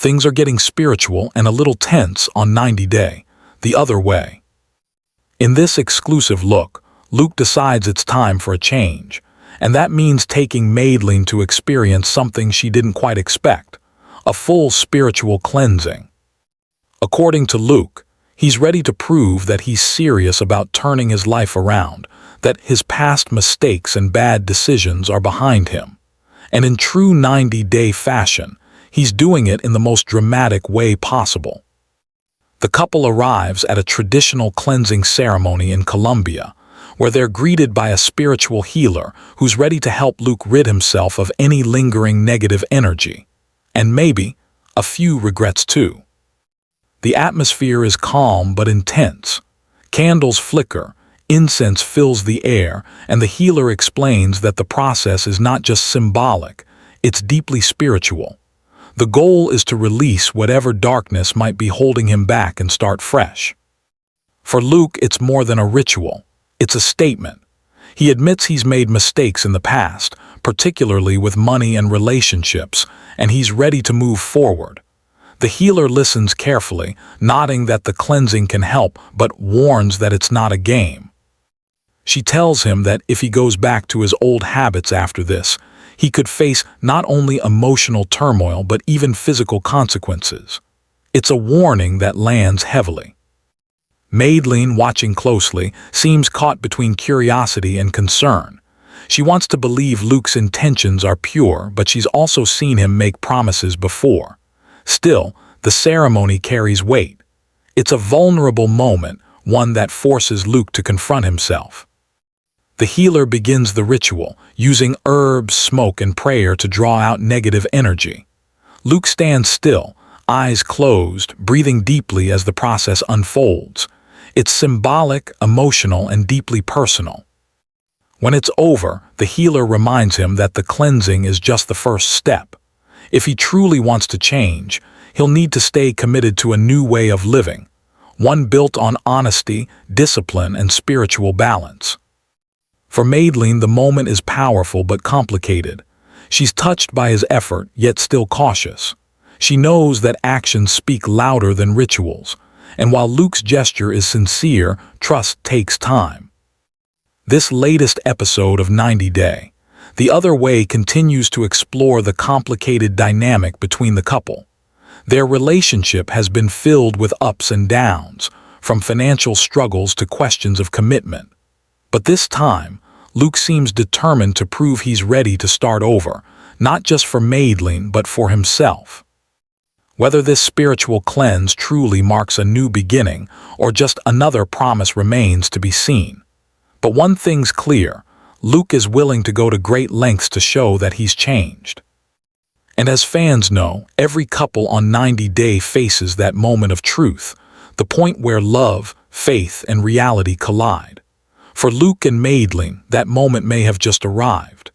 Things are getting spiritual and a little tense on 90 Day, the other way. In this exclusive look, Luke decides it's time for a change, and that means taking Madelein to experience something she didn't quite expect, a full spiritual cleansing. According to Luke, he's ready to prove that he's serious about turning his life around, that his past mistakes and bad decisions are behind him. And in true 90-day fashion, he's doing it in the most dramatic way possible. The couple arrives at a traditional cleansing ceremony in Colombia, where they're greeted by a spiritual healer who's ready to help Luke rid himself of any lingering negative energy, and maybe a few regrets too. The atmosphere is calm but intense. Candles flicker, incense fills the air, and the healer explains that the process is not just symbolic, it's deeply spiritual. The goal is to release whatever darkness might be holding him back and start fresh. For Luke, it's more than a ritual. It's a statement. He admits he's made mistakes in the past, particularly with money and relationships, and he's ready to move forward. The healer listens carefully, nodding that the cleansing can help, but warns that it's not a game. She tells him that if he goes back to his old habits after this, he could face not only emotional turmoil but even physical consequences. It's a warning that lands heavily. Madelein, watching closely, seems caught between curiosity and concern. She wants to believe Luke's intentions are pure, but she's also seen him make promises before. Still, the ceremony carries weight. It's a vulnerable moment, one that forces Luke to confront himself. The healer begins the ritual, using herbs, smoke, and prayer to draw out negative energy. Luke stands still, eyes closed, breathing deeply as the process unfolds. It's symbolic, emotional, and deeply personal. When it's over, the healer reminds him that the cleansing is just the first step. If he truly wants to change, he'll need to stay committed to a new way of living, one built on honesty, discipline, and spiritual balance. For Madelein, the moment is powerful but complicated. She's touched by his effort, yet still cautious. She knows that actions speak louder than rituals, and while Luke's gesture is sincere, trust takes time. This latest episode of 90 Day, The Other Way, continues to explore the complicated dynamic between the couple. Their relationship has been filled with ups and downs, from financial struggles to questions of commitment. But this time, Luke seems determined to prove he's ready to start over, not just for Madelein but for himself. Whether this spiritual cleanse truly marks a new beginning or just another promise remains to be seen. But one thing's clear, Luke is willing to go to great lengths to show that he's changed. And as fans know, every couple on 90 Day faces that moment of truth, the point where love, faith, and reality collide. For Luke and Madelein, that moment may have just arrived.